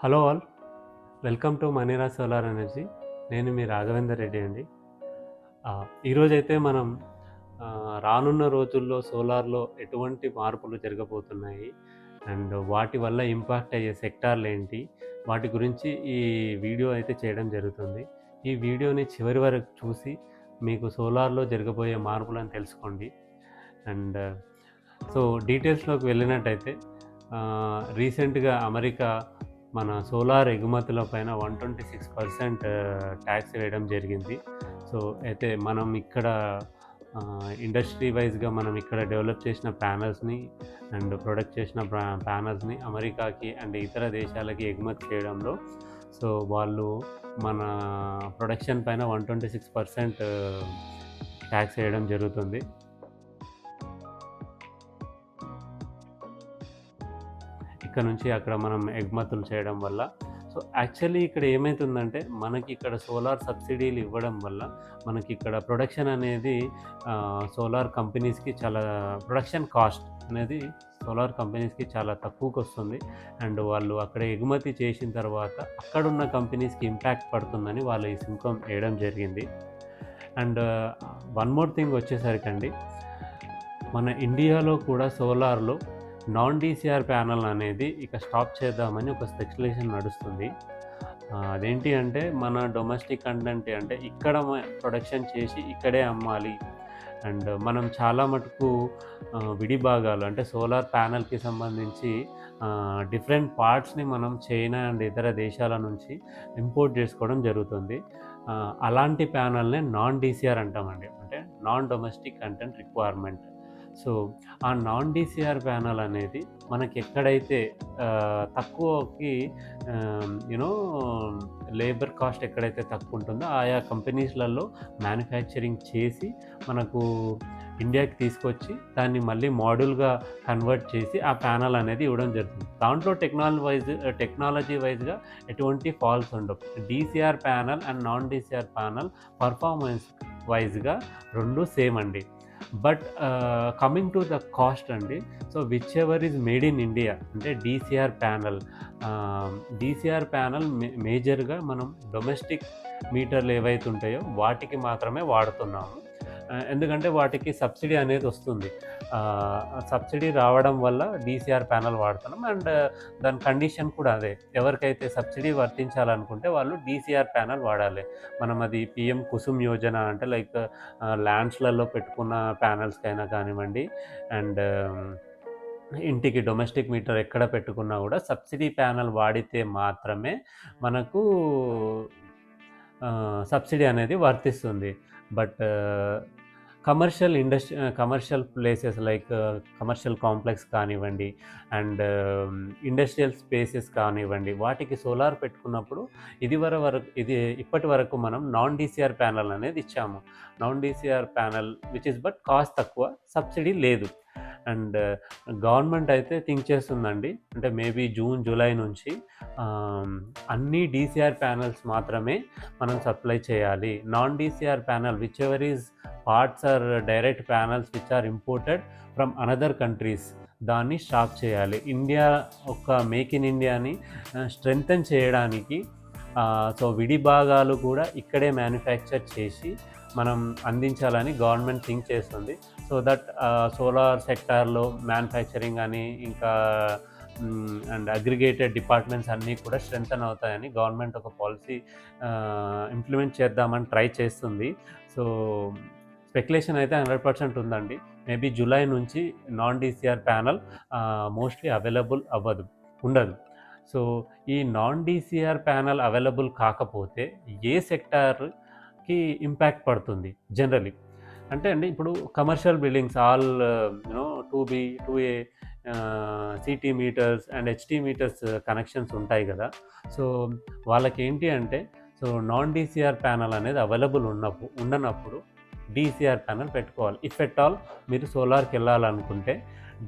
Hello all, welcome to Manira solar energy. నేను మీ రాఘవేందర్ రెడ్డి అండి. ఈరోజైతే మనం రానున్న రోజుల్లో సోలార్‌లో ఎటువంటి మార్పులు జరగబోతున్నాయి అండ్ వాటి వల్ల ఇంపాక్ట్ అయ్యే సెక్టార్‌లేంటి, వాటి గురించి ఈ వీడియో అయితే చేయడం జరుగుతుంది. ఈ వీడియోని చివరి వరకు చూసి మీకు సోలార్‌లో జరగబోయే మార్పులను తెలుసుకోండి. అండ్ సో డీటెయిల్స్‌లోకి వెళ్ళినట్టయితే రీసెంట్‌గా అమెరికా మన సోలార్ ఎగుమతుల పైన 126% ట్యాక్స్ వేయడం జరిగింది. సో అయితే మనం ఇక్కడ ఇండస్ట్రీ వైస్‌గా మనం ఇక్కడ డెవలప్ చేసిన ప్యానెల్స్‌ని అండ్ ప్రొడక్ట్ చేసిన ప్యానెల్స్‌ని అమెరికాకి అండ్ ఇతర దేశాలకి ఎగుమతి చేయడంలో సో వాళ్ళు మన ప్రొడక్షన్ పైన 126% ట్యాక్స్ వేయడం జరుగుతుంది. ఇక్కడ నుంచి అక్కడ మనం ఎగుమతులు చేయడం వల్ల సో యాక్చువల్లీ ఇక్కడ ఏమైతుందంటే మనకి ఇక్కడ సోలార్ సబ్సిడీలు ఇవ్వడం వల్ల మనకి ఇక్కడ ప్రొడక్షన్ అనేది సోలార్ కంపెనీస్కి చాలా ప్రొడక్షన్ కాస్ట్ అనేది సోలార్ కంపెనీస్కి చాలా తక్కువకి వస్తుంది. అండ్ వాళ్ళు అక్కడ ఎగుమతి చేసిన తర్వాత అక్కడున్న కంపెనీస్కి ఇంపాక్ట్ పడుతుందని వాళ్ళు ఈ సుంకం వేయడం జరిగింది. అండ్ వన్ మోర్ థింగ్ వచ్చేసరికండి, మన ఇండియాలో కూడా సోలార్లో నాన్ డీసీఆర్ ప్యానల్ అనేది ఇక స్టాప్ చేద్దామని ఒక స్పెక్యులేషన్ నడుస్తుంది. అదేంటి అంటే మన డొమెస్టిక్ కంటెంట్ అంటే ఇక్కడ ప్రొడక్షన్ చేసి ఇక్కడే అమ్మాలి. అండ్ మనం చాలా మటుకు విడి భాగాలు అంటే సోలార్ ప్యానల్కి సంబంధించి డిఫరెంట్ పార్ట్స్ని మనం చైనా అండ్ ఇతర దేశాల నుంచి ఇంపోర్ట్ చేసుకోవడం జరుగుతుంది. అలాంటి ప్యానల్నే నాన్ డీసీఆర్ అంటామండి, అంటే non domestic content requirement. So ఆ నాన్ డీసీఆర్ ప్యానల్ అనేది మనకి ఎక్కడైతే తక్కువకి యూనో లేబర్ కాస్ట్ ఎక్కడైతే తక్కువ ఉంటుందో ఆయా కంపెనీస్లలో మ్యానుఫ్యాక్చరింగ్ చేసి మనకు ఇండియాకి తీసుకొచ్చి దాన్ని మళ్ళీ మోడల్గా కన్వర్ట్ చేసి ఆ ప్యానల్ అనేది ఇవ్వడం జరుగుతుంది. దాంట్లో టెక్నాలజీ వైజ్గా ఎటువంటి ఫాల్స్ ఉండవు. DCR panel and non DCR panel performance వైజ్గా రెండు సేమ్ అండి. But coming to the cost అండి, so which ever is made in India అంటే డీసీఆర్ ప్యానల్ మేజర్గా మనం డొమెస్టిక్ మీటర్లు ఏవైతే ఉంటాయో వాటికి మాత్రమే వాడుతున్నాము. ఎందుకంటే వాటికి సబ్సిడీ అనేది వస్తుంది. సబ్సిడీ రావడం వల్ల డీసీఆర్ ప్యానల్ వాడుతున్నాం. అండ్ దాని కండిషన్ కూడా అదే, ఎవరికైతే సబ్సిడీ వర్తించాలనుకుంటే వాళ్ళు డీసీఆర్ ప్యానల్ వాడాలి. మనం అది పిఎం కుసుమ్ యోజన అంటే లైక్ ల్యాండ్స్లలో పెట్టుకున్న ప్యానల్స్కైనా కానివ్వండి, అండ్ ఇంటికి డొమెస్టిక్ మీటర్ ఎక్కడ పెట్టుకున్నా కూడా సబ్సిడీ ప్యానల్ వాడితే మాత్రమే మనకు సబ్సిడీ అనేది వర్తిస్తుంది. But commercial places like commercial complex కానివ్వండి అండ్ ఇండస్ట్రియల్ స్పేసెస్ కానివ్వండి, వాటికి సోలార్ పెట్టుకున్నప్పుడు ఇప్పటి వరకు మనం నాన్ డీసీఆర్ ప్యానల్ అనేది ఇచ్చాము. Non DCR panel which is but cost తక్కువ, సబ్సిడీ లేదు. అండ్ గవర్నమెంట్ అయితే థింక్ చేస్తుందండి, అంటే మేబీ జూన్ జూలై నుంచి అన్ని డీసీఆర్ ప్యానల్స్ మాత్రమే మనం సప్లై చేయాలి. Non DCR panel which ever is parts are direct panels which are imported from another countries దాన్ని స్టాప్ చేయాలి. ఇండియా ఒక మేక్ ఇన్ ఇండియాని స్ట్రెంగ్తన్ చేయడానికి సో విడి భాగాలు కూడా ఇక్కడే మ్యానుఫ్యాక్చర్ చేసి మనం అందించాలని గవర్నమెంట్ థింక్ చేస్తుంది. సో దట్ సోలార్ సెక్టార్లో మ్యానుఫ్యాక్చరింగ్ అని ఇంకా అండ్ అగ్రిగేటెడ్ డిపార్ట్మెంట్స్ అన్నీ కూడా స్ట్రెంగ్తన్ అవుతాయని గవర్నమెంట్ ఒక పాలసీ ఇంప్లిమెంట్ చేద్దామని ట్రై చేస్తుంది. సో స్పెక్యులేషన్ అయితే 100% ఉందండి. మేబీ జూలై నుంచి non DCR panel mostly available ఉండదు. సో ఈ నాన్ డీసీఆర్ ప్యానల్ అవైలబుల్ కాకపోతే ఏ సెక్టార్కి ఇంపాక్ట్ పడుతుంది జనరలీ అంటే అండి, ఇప్పుడు commercial buildings all 2B 2A CT meters and HT meters connections ఉంటాయి కదా. సో వాళ్ళకి ఏంటి అంటే సో నాన్ డీసీఆర్ ప్యానల్ అనేది అవైలబుల్ ఉండనప్పుడు డీసీఆర్ ప్యానల్ పెట్టుకోవాలి. ఇఫ్ ఎట్ ఆల్ మీరు సోలార్కి వెళ్ళాలనుకుంటే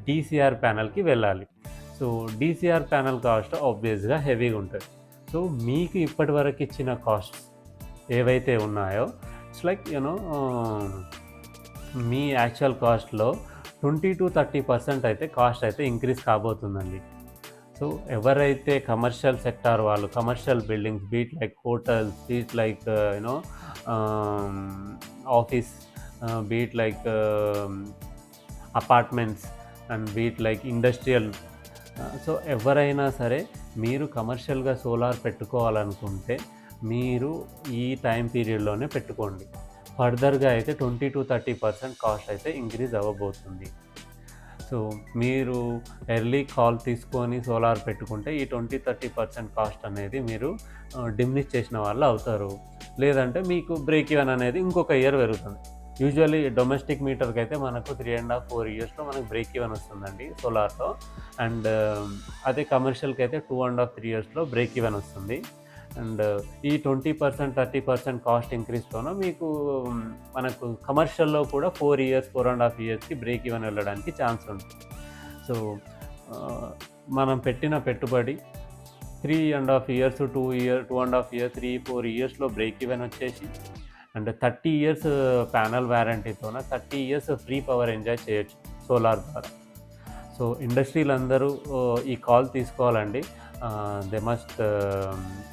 డీసీఆర్ ప్యానల్కి వెళ్ళాలి. సో డీసీఆర్ ప్యానల్ కాస్ట్ ఆబ్వియస్గా హెవీగా ఉంటుంది. సో మీకు ఇప్పటి వరకు ఇచ్చిన కాస్ట్స్ ఏవైతే ఉన్నాయో ఇట్స్ లైక్ మీ యాక్చువల్ కాస్ట్లో 20-30% అయితే కాస్ట్ అయితే ఇంక్రీజ్ కాబోతుందండి. సో ఎవరైతే కమర్షియల్ సెక్టార్ వాళ్ళు, commercial buildings, beat like hotels, beat like office, beat like apartments and beat like industrial, so ఎవరైనా సరే మీరు కమర్షియల్గా సోలార్ పెట్టుకోవాలనుకుంటే మీరు ఈ టైం పీరియడ్లోనే పెట్టుకోండి. ఫర్దర్గా అయితే 20-30% కాస్ట్ అయితే ఇంక్రీజ్ అవ్వబోతుంది. సో మీరు ఎర్లీ కాల్ తీసుకొని సోలార్ పెట్టుకుంటే ఈ 20-30% కాస్ట్ అనేది మీరు డిమినిష్ చేసిన వాళ్ళు అవుతారు. లేదంటే మీకు బ్రేక్ ఈవెన్ అనేది ఇంకొక ఇయర్ పెరుగుతుంది. యూజువల్లీ డొమెస్టిక్ మీటర్కి అయితే మనకు 3.5-4 ఇయర్స్లో మనకు బ్రేక్ ఈవెన్ వస్తుందండి సోలార్తో. అండ్ అదే కమర్షియల్కి అయితే 2.5-3 ఇయర్స్లో బ్రేక్ ఈవెన్ వస్తుంది. అండ్ ఈ 20%-30% కాస్ట్ ఇంక్రీజ్తోనూ మీకు మనకు కమర్షియల్లో కూడా 4 ఇయర్స్, 4.5 ఇయర్స్కి బ్రేక్ ఈవెన్ వెళ్ళడానికి ఛాన్స్ ఉంటుంది. సో మనం పెట్టిన పెట్టుబడి 3.5 ఇయర్స్, 2.5 ఇయర్స్, 3-4 ఇయర్స్లో బ్రేక్ ఈవెన్ వచ్చేసి అండ్ 30 ఇయర్స్ ప్యానల్ వ్యారంటీతోన 30 ఇయర్స్ ఫ్రీ పవర్ ఎంజాయ్ చేయొచ్చు సోలార్ ద్వారా. సో ఇండస్ట్రీలు అందరూ ఈ కాల్ తీసుకోవాలండి. They must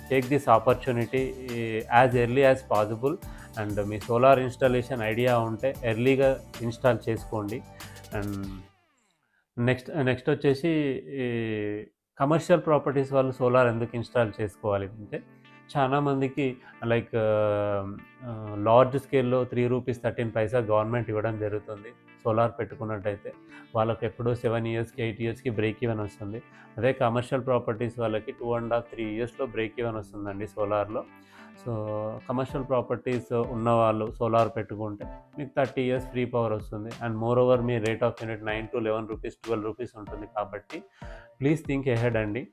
take this opportunity as early as possible. And మీ సోలార్ ఇన్స్టాలేషన్ ఐడియా ఉంటే ఎర్లీగా ఇన్స్టాల్ చేసుకోండి. అండ్ నెక్స్ట్ వచ్చేసి కమర్షియల్ ప్రాపర్టీస్ వాళ్ళు సోలార్ ఎందుకు ఇన్స్టాల్ చేసుకోవాలి అంటే, చాలామందికి లైక్ లార్జ్ స్కేల్లో ₹3.13 గవర్నమెంట్ ఇవ్వడం జరుగుతుంది. సోలార్ పెట్టుకున్నట్టయితే వాళ్ళకి ఎప్పుడో 7 ఇయర్స్కి, 8 ఇయర్స్కి బ్రేక్ ఈవెన్ వస్తుంది. అదే కమర్షియల్ ప్రాపర్టీస్ వాళ్ళకి 2.5-3 ఇయర్స్లో బ్రేక్ ఈవెన్ వస్తుందండి సోలార్లో. సో కమర్షియల్ ప్రాపర్టీస్ ఉన్నవాళ్ళు సోలార్ పెట్టుకుంటే మీకు 30 ఇయర్స్ ఫ్రీ పవర్ వస్తుంది. And more over me rate of unit ₹9-11, ₹12 ఉంటుంది. కాబట్టి ప్లీజ్ థింక్ ఎహెడ్ అండి.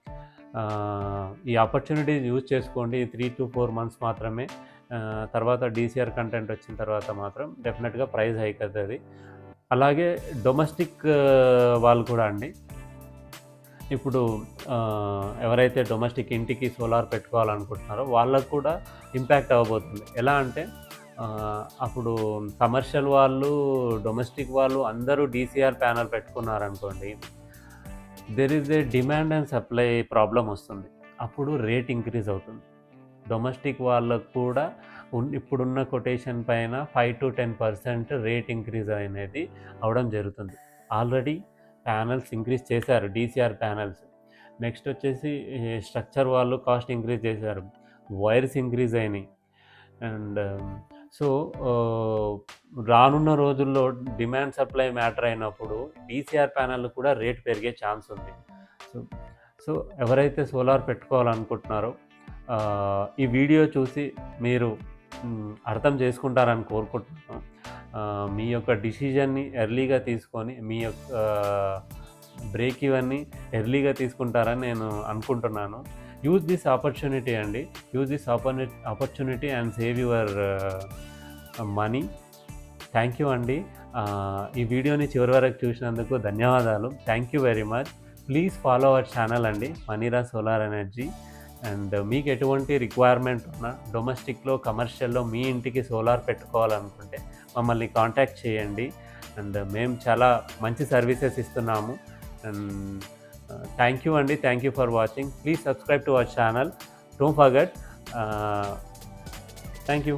ఈ ఆపర్చునిటీ యూజ్ చేసుకోండి. 3-4 మంత్స్ మాత్రమే. తర్వాత డీసీఆర్ కంటెంట్ వచ్చిన తర్వాత మాత్రం డెఫినెట్గా ప్రైస్ హైక్ అవుతుంది. అలాగే డొమెస్టిక్ వాళ్ళు కూడా అండి, ఇప్పుడు ఎవరైతే డొమెస్టిక్ ఇంటికి సోలార్ పెట్టుకోవాలనుకుంటున్నారో వాళ్ళకు కూడా ఇంపాక్ట్ అవ్వబోతుంది. ఎలా అంటే అప్పుడు కమర్షియల్ వాళ్ళు, డొమెస్టిక్ వాళ్ళు అందరూ డీసీఆర్ ప్యానల్ పెట్టుకున్నారనుకోండి, there is a demand and supply problem వస్తుంది. అప్పుడు రేట్ ఇంక్రీజ్ అవుతుంది. డొమెస్టిక్ వాళ్ళకు కూడా ఇప్పుడున్న కొటేషన్ పైన 5-10% రేట్ ఇంక్రీజ్ అనేది అవ్వడం జరుగుతుంది. ఆల్రెడీ ప్యానల్స్ ఇంక్రీజ్ చేశారు, డీసీఆర్ ప్యానల్స్. నెక్స్ట్ వచ్చేసి స్ట్రక్చర్ వాళ్ళు కాస్ట్ ఇంక్రీజ్ చేశారు, వైర్స్ ఇంక్రీజ్ అయినాయి. అండ్ సో రానున్న రోజుల్లో డిమాండ్ సప్లై మ్యాటర్ అయినప్పుడు డీసీఆర్ ప్యానల్ కూడా రేట్ పెరిగే ఛాన్స్ ఉంది. సో ఎవరైతే సోలార్ పెట్టుకోవాలనుకుంటున్నారో ఈ వీడియో చూసి మీరు అర్థం చేసుకుంటారని కోరుకుంటున్నాను. మీ యొక్క డిసిజన్ని ఎర్లీగా తీసుకొని మీ యొక్క బ్రేక్ ఈవెన్ని ఎర్లీగా తీసుకుంటారని నేను అనుకుంటున్నాను. యూజ్ దిస్ ఆపర్చునిటీ అండి. Use this opportunity and save your money. Thank you అండి. ఈ వీడియోని చివరి వరకు చూసినందుకు ధన్యవాదాలు. Thank you very much. Please follow our channel అండి, మనీరా సోలార్ ఎనర్జీ. అండ్ మీకు ఎటువంటి రిక్వైర్మెంట్ ఉన్నా డొమెస్టిక్లో, కమర్షియల్లో మీ ఇంటికి సోలార్ పెట్టుకోవాలనుకుంటే మమ్మల్ని కాంటాక్ట్ చేయండి. అండ్ మేము చాలా మంచి సర్వీసెస్ ఇస్తున్నాము. అండ్ థ్యాంక్ యూ అండి. Thank you for watching. Please subscribe to our channel. Don't forget. Thank you.